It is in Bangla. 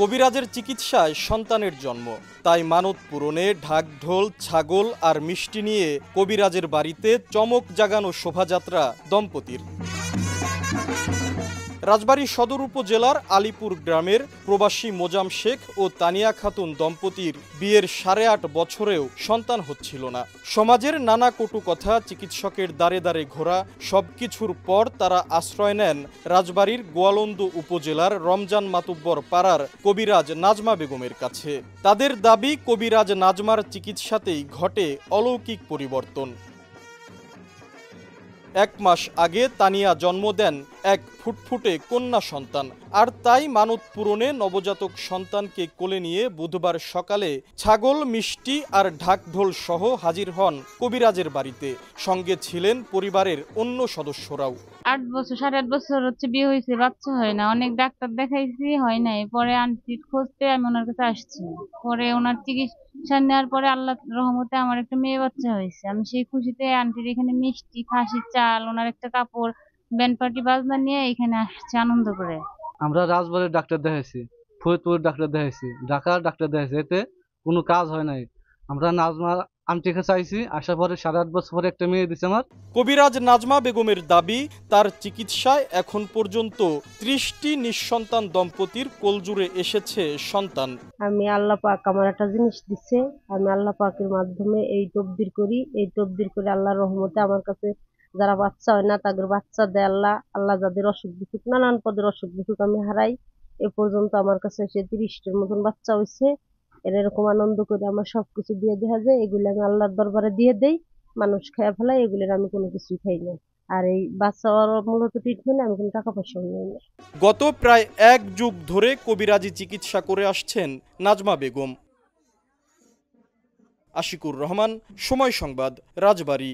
কবিরাজের চিকিৎসায় সন্তানের জন্ম, তাই মানত পূরণে ঢাকঢোল, ছাগল আর মিষ্টি নিয়ে কবিরাজের বাড়িতে চমক জাগানো শোভাযাত্রা দম্পতির। রাজবাড়ী সদর উপজেলার আলীপুর গ্রামের প্রবাসী মোজাম শেখ ও তানিয়া খাতুন দম্পতির বিয়ের 8.5 বছরেও সন্তান হচ্ছিল না। সমাজের নানা কটু কথা, চিকিৎসকের দ্বারে দ্বারে ঘোরা সবকিছুর পর তারা আশ্রয় নেন রাজবাড়ীর গোয়ালন্দ উপজেলার রমজান মাতুব্বর পাড়ার কবিরাজ নাজমা বেগমের কাছে। তাদের দাবি, কবিরাজ নাজমার চিকিৎসাতেই ঘটে অলৌকিক পরিবর্তন। 1 মাস আগে তানিয়া জন্ম দেন এক ফুটফুটে কন্যা সন্তান, আর তাই মানত পূরণে নবজাতক সন্তানকে কোলে নিয়ে বুধবার সকালে ছাগল, মিষ্টি আর ঢাকঢোল সহ হাজির হন কবিরাজের বাড়িতে। সঙ্গে ছিলেন পরিবারের অন্য সদস্যরাও। 8 বছর 8.5 বছর হচ্ছে বিয়ে হয়েছে, বাচ্চা হয় না। অনেক ডাক্তার দেখাইছি, হয় নাই। পরে আন্টির খোঁজ পেয়ে আমি ওনার কাছে আসছি। পরে ওনার চিকিৎসা নেওয়ার পরে আল্লাহর রহমতে আমার একটা মেয়ে বাচ্চা হয়েছে। আমি সেই খুশিতে আন্টির এখানে মিষ্টি, খাসির চাল, ওনার একটা কাপড়, ব্যান্ড পার্টি বাজনা নিয়ে এখানে আসছে আনন্দ করে। আমরা রাজবাড়ির ডাক্তার দেখাইছি, ফরিদপুরের ডাক্তার দেখাইছি, ঢাকার ডাক্তার দেখাইছি, এতে কোনো কাজ হয় নাই। আমরা নাজমা আন্টিকে চাইছি, আসার পরে 8.5 বছর পরে একটা মেয়ে দিছে আমার। কবিরাজ নাজমা বেগমের দাবি, তার চিকিৎসায় এখন পর্যন্ত 30টি নিঃসন্তান দম্পতির কোলজুড়ে এসেছে সন্তান। আমি আল্লাহ পাক আমার একটা জিনিস দিচ্ছে, আমি আল্লাহ পাকের মাধ্যমে এই তকদির করি, আল্লাহর রহমতে আমার কাছে যারা বাচ্চা হয় না তাদের বাচ্চা দেয় আল্লাহ। আল্লাহ যাদের অসুখ বিসুখ, নানান পদের অসুখ বিসুখ আমি হারাই, এ পর্যন্ত আমার কাছে এসে 30টার মতন বাচ্চা হয়েছে। এরকম আনন্দ করে আমার সবকিছু দিয়ে দেওয়া যায়, এগুলো আমি আল্লাহর দরবারে দিয়ে দেই। মানুষ খেয়ে ফেলায়, এগুলোর আমি কোনো কিছুই খাই না। আর এই বাচ্চা মূলত ট্রিটমেন্টে আমি কোনো টাকা পয়সা নিই না। গত প্রায় 1 যুগ ধরে কবিরাজি চিকিৎসা করে আসছেন নাজমা বেগম। আশিকুর রহমান, সময় সংবাদ, রাজবাড়ী।